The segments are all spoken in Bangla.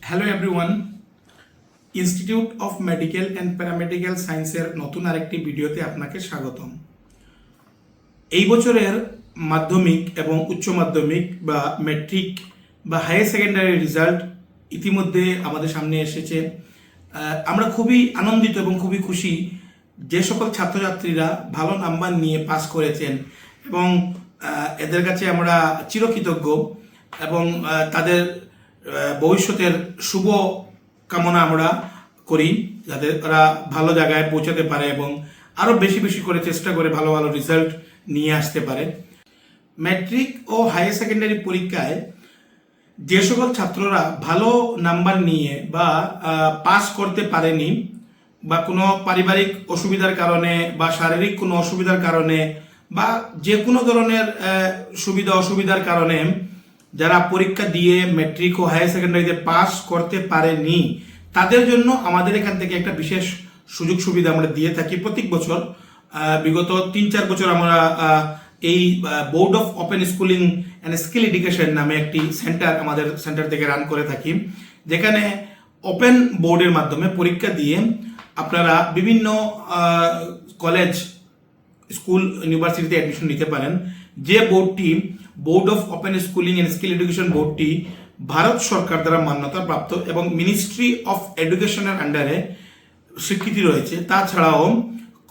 Hello everyone, institute of medical and paramedical সায়েন্সের নতুন আরেকটি ভিডিওতে আপনাকে স্বাগতম। এই বছরের মাধ্যমিক এবং উচ্চ মাধ্যমিক বা ম্যাট্রিক বা হায়ার সেকেন্ডারি রেজাল্ট ইতিমধ্যে আমাদের সামনে এসেছে। আমরা খুবই আনন্দিত এবং খুবই খুশি যে সকল ছাত্রছাত্রীরা ভালো নাম্বার নিয়ে পাস করেছেন এবং এদের কাছে আমরা চিরকৃতজ্ঞ এবং তাদের ভবিষ্যতের শুভ কামনা আমরা করি, যাতে তারা ভালো জায়গায় পৌঁছাতে পারে এবং আরও বেশি বেশি করে চেষ্টা করে ভালো ভালো রেজাল্ট নিয়ে আসতে পারে। ম্যাট্রিক ও হায়ার সেকেন্ডারি পরীক্ষায় যে সকল ছাত্ররা ভালো নাম্বার নিয়ে বা পাস করতে পারেনি বা কোনো পারিবারিক অসুবিধার কারণে বা শারীরিক কোনো অসুবিধার কারণে বা যে কোনো ধরনের অসুবিধার কারণে যারা পরীক্ষা দিয়ে ম্যাট্রিক ও হায়ার সেকেন্ডারিতে পাস করতে পারেনি, তাদের জন্য আমাদের এখান থেকে একটা বিশেষ সুযোগ সুবিধা আমরা দিয়ে থাকি প্রত্যেক বছর। বিগত 3-4 বছর আমরা এই board of open schooling and skill education নামে একটি সেন্টার আমাদের সেন্টার থেকে রান করে থাকি, যেখানে ওপেন বোর্ডের মাধ্যমে পরীক্ষা দিয়ে আপনারা বিভিন্ন কলেজ, স্কুল, ইউনিভার্সিটিতে অ্যাডমিশন নিতে পারেন। যে বোর্ডটি board of open schooling and skill education বোর্ডটি ভারত সরকার দ্বারা মান্যতা প্রাপ্ত এবং মিনিস্ট্রি অফ এডুকেশনের আন্ডারে স্বীকৃতি রয়েছে। তাছাড়াও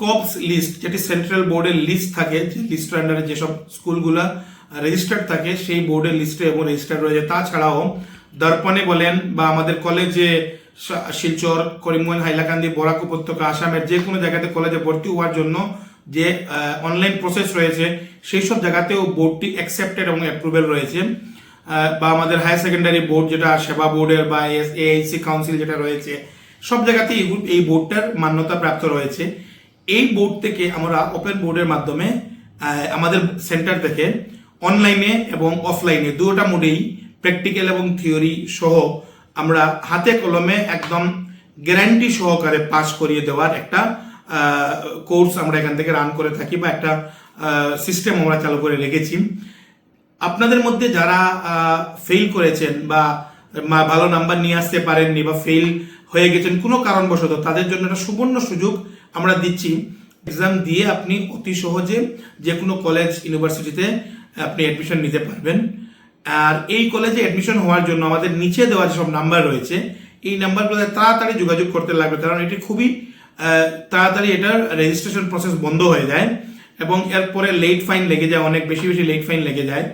কবস লিস্ট, যেটি সেন্ট্রাল বোর্ডের লিস্ট থাকে, যে লিস্টের আন্ডারে যেসব স্কুলগুলো রেজিস্টার্ড থাকে সেই বোর্ডের লিস্টে এবং রেজিস্টার্ড রয়েছে। তাছাড়াও দর্পণে বলেন বা আমাদের কলেজে শিলচর, করিমগঞ্জ, হাইলাকান্দি, বরাক উপত্যকা, আসামের যে কোনো জায়গাতে কলেজে ভর্তি হওয়ার জন্য যে অনলাইন প্রসেস রয়েছে সেই সব জায়গাতেও বোর্ডটি অ্যাকসেপ্টেড এবং অ্যাপ্রুভেল রয়েছে। বা আমাদের হায়ার সেকেন্ডারি বোর্ড যেটা সেবা বোর্ডের বা এআইসি কাউন্সিল যেটা রয়েছে, সব জায়গাতেই এই বোর্ডটার মান্যতা প্রাপ্ত রয়েছে। এই বোর্ড থেকে আমরা ওপেন বোর্ডের মাধ্যমে আমাদের সেন্টার থেকে অনলাইনে এবং অফলাইনে দুটোটা মোডেই প্র্যাকটিক্যাল এবং থিওরি সহ আমরা হাতে কলমে একদম গ্যারান্টি সহকারে পাস করিয়ে দেওয়ার একটা কোর্স আমরা এখান থেকে রান করে থাকি বা একটা সিস্টেম আমরা চালু করে রেখেছি। আপনাদের মধ্যে যারা ফেল করেছেন বা ভালো নাম্বার নিয়ে আসতে পারেননি বা ফেল হয়ে গেছেন কোনো কারণবশত, তাদের জন্য একটা সুবর্ণ সুযোগ আমরা দিচ্ছি। এক্সাম দিয়ে আপনি অতি সহজে যে কোনো কলেজ, ইউনিভার্সিটিতে আপনি অ্যাডমিশন নিতে পারবেন। আর এই কলেজে অ্যাডমিশন হওয়ার জন্য আমাদের নিচে দেওয়া যেসব নাম্বার রয়েছে, এই নাম্বারগুলোতে তাড়াতাড়ি যোগাযোগ করতে লাগবে, কারণ এটি খুবই তাড়াতাড়ি এটার রেজিস্ট্রেশন প্রসেস বন্ধ হয়ে যায় এবং এরপরে লেট ফাইন লেগে যায়, অনেক বেশি বেশি লেট ফাইন লেগে যায়।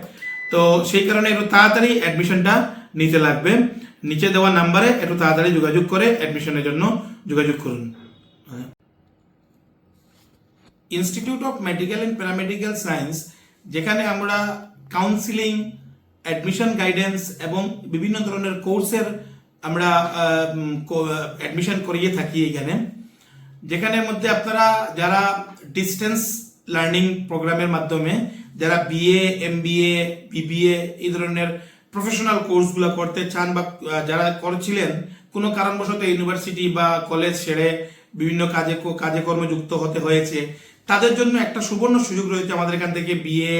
তো সেই কারণে একটু তাড়াতাড়ি অ্যাডমিশনটা নিতে লাগবে। নিচে দেওয়া নাম্বারে একটু তাড়াতাড়ি যোগাযোগ করে অ্যাডমিশনের জন্য যোগাযোগ করুন। Institute of medical and paramedical science, যেখানে আমরা কাউন্সিলিং, অ্যাডমিশন গাইডেন্স এবং বিভিন্ন ধরনের কোর্সের আমরা অ্যাডমিশন করিয়ে থাকি এখানে, যেখানের মধ্যে আপনারা যারা ডিস্টেন্স লার্নিং প্রোগ্রামের মাধ্যমে যারা বিএ, এমবিএ, বিবিএ এই ধরনের প্রফেশনাল কোর্সগুলো করতে চান বা যারা করছিলেন কোনো কারণবশত ইউনিভার্সিটি বা কলেজ ছেড়ে বিভিন্ন কাজে কর্মযুক্ত হতে হয়েছে, তাদের জন্য একটা সুবর্ণ সুযোগ রয়েছে আমাদের এখান থেকে বিএ,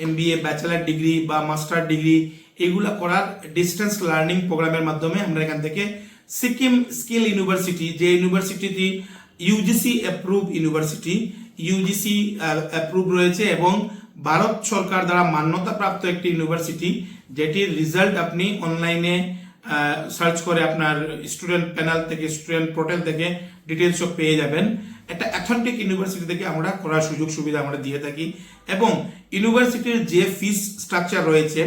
এমবিএ, ব্যাচেলার ডিগ্রি বা মাস্টার ডিগ্রি এগুলা করার ডিস্টেন্স লার্নিং প্রোগ্রামের মাধ্যমে আমরা এখান থেকে সিকিম স্কিল ইউনিভার্সিটি, যে ইউনিভার্সিটিটি UGC approve university, UGC approve রয়েছে এবং ভারত সরকার দ্বারা মান্যতা প্রাপ্ত একটি ইউনিভার্সিটি, যেটির রেজাল্ট আপনি অনলাইনে সার্চ করে আপনার স্টুডেন্ট প্যানেল থেকে, স্টুডেন্ট পোর্টাল থেকে ডিটেলস সব পেয়ে যাবেন। একটা অ্যাথেন্টিক ইউনিভার্সিটি থেকে আমরা করার সুযোগ সুবিধা আমরা দিয়ে থাকি এবং ইউনিভার্সিটির যে ফিস স্ট্রাকচার রয়েছে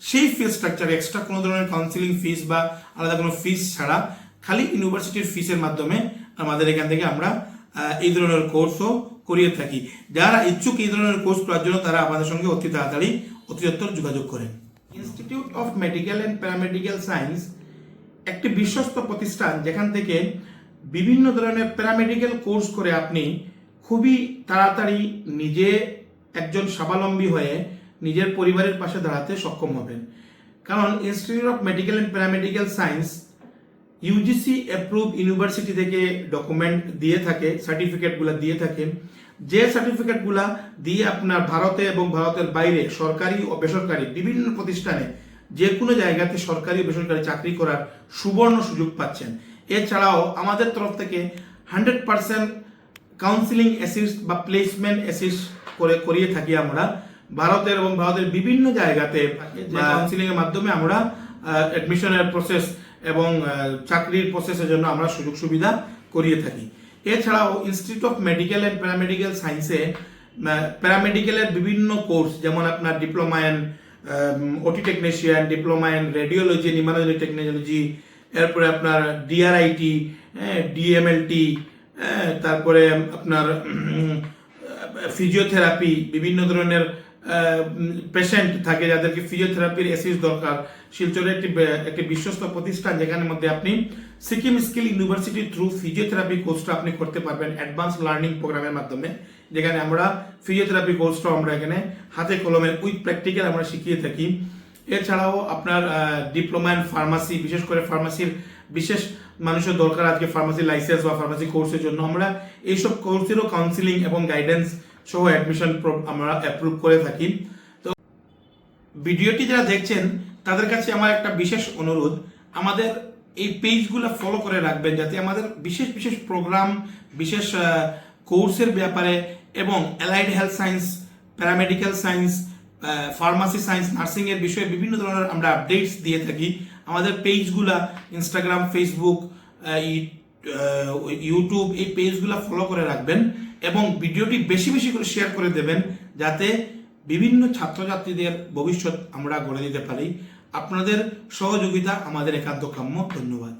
সেই ফিস স্ট্রাকচার এক্সট্রা কোনো ধরনের কাউন্সিলিং ফিস বা আলাদা কোনো ফিস ছাড়া খালি ইউনিভার্সিটির ফিসের মাধ্যমে আমাদের এখান থেকে আমরা এই ধরনের কোর্সও করিয়ে থাকি। যারা ইচ্ছুক এই ধরনের কোর্স করার জন্য তারা আমাদের সঙ্গে অতি তাড়াতাড়ি অতিরিক্ত যোগাযোগ করেন। Institute of medical and paramedical science একটি বিশ্বস্ত প্রতিষ্ঠান, যেখান থেকে বিভিন্ন ধরনের প্যারামেডিক্যাল কোর্স করে আপনি খুবই তাড়াতাড়ি নিজে একজন স্বাবলম্বী হয়ে নিজের পরিবারের পাশে দাঁড়াতে সক্ষম হবেন। কারণ institute of medical and paramedical science UGC approve university থেকে ডকুমেন্ট দিয়ে থাকে, সার্টিফিকেটগুলো দিয়ে থাকে, যে সার্টিফিকেটগুলা দিয়ে আপনার ভারতে এবং ভারতের বাইরে সরকারি ও বেসরকারি বিভিন্ন প্রতিষ্ঠানে যে কোনো জায়গাতে সরকারি বেসরকারি চাকরি করার সুবর্ণ সুযোগ পাচ্ছেন। এছাড়াও আমাদের তরফ থেকে 100% কাউন্সিলিং অ্যাসিস্ট বা প্লেসমেন্ট অ্যাসিস্ট করিয়ে থাকি আমরা ভারতের এবং ভারতের বিভিন্ন জায়গাতে। কাউন্সিলিং এর মাধ্যমে আমরা অ্যাডমিশনের প্রসেস এবং চাকরির প্রসেসের জন্য আমরা সুযোগ সুবিধা করিয়ে থাকি। এছাড়াও institute of medical and paramedical সায়েন্সে প্যারামেডিক্যালের বিভিন্ন কোর্স, যেমন আপনার diploma in OT technician, diploma in radiology, immunology technology, এরপরে আপনার ডিআরআইটি, ডিএমএলটি, তারপরে আপনার ফিজিওথেরাপি, বিভিন্ন ধরনের পেশেন্ট থাকে যাদেরকে ফিজিওথেরাপির অ্যাসিস্ট দরকার। শিলচরে একটি বিশ্বস্ত প্রতিষ্ঠান যেখানে মধ্যে আপনি Sikkim skill university through physiotherapy কোর্সটা আপনি করতে পারবেন অ্যাডভান্স লার্নিং প্রোগ্রামের মাধ্যমে, যেখানে আমরা ফিজিওথেরাপি কোর্সটা আমরা এখানে হাতে কলমে উইথ প্র্যাকটিক্যাল আমরা শিখিয়ে থাকি। এছাড়াও আপনার ডিপ্লোমা ইন ফার্মাসি, বিশেষ করে ফার্মাসির বিশেষ মানুষের দরকার আজকে ফার্মাসি লাইসেন্স বা ফার্মাসি কোর্সের জন্য, আমরা এইসব কোর্সেরও কাউন্সিলিং এবং গাইডেন্স সহ অ্যাডমিশন আমরা অ্যাপ্রুভ করে থাকি। তো ভিডিওটি যারা দেখছেন তাদের কাছে আমার একটা বিশেষ অনুরোধ, আমাদের এই পেজগুলো ফলো করে রাখবেন যাতে আমাদের বিশেষ বিশেষ প্রোগ্রাম, বিশেষ কোর্সের ব্যাপারে এবং allied health science, paramedical science, pharmacy science, nursing এর বিষয়ে বিভিন্ন ধরনের আমরা আপডেটস দিয়ে থাকি। আমাদের পেজগুলা ইনস্টাগ্রাম, ফেসবুক, ইউটিউব, এই পেজগুলা ফলো করে রাখবেন এবং ভিডিওটি বেশি বেশি করে শেয়ার করে দেবেন যাতে বিভিন্ন ছাত্রছাত্রীদের ভবিষ্যৎ আমরা গড়ে দিতে পারি। আপনাদের সহযোগিতা আমাদের একান্ত কাম্য। ধন্যবাদ।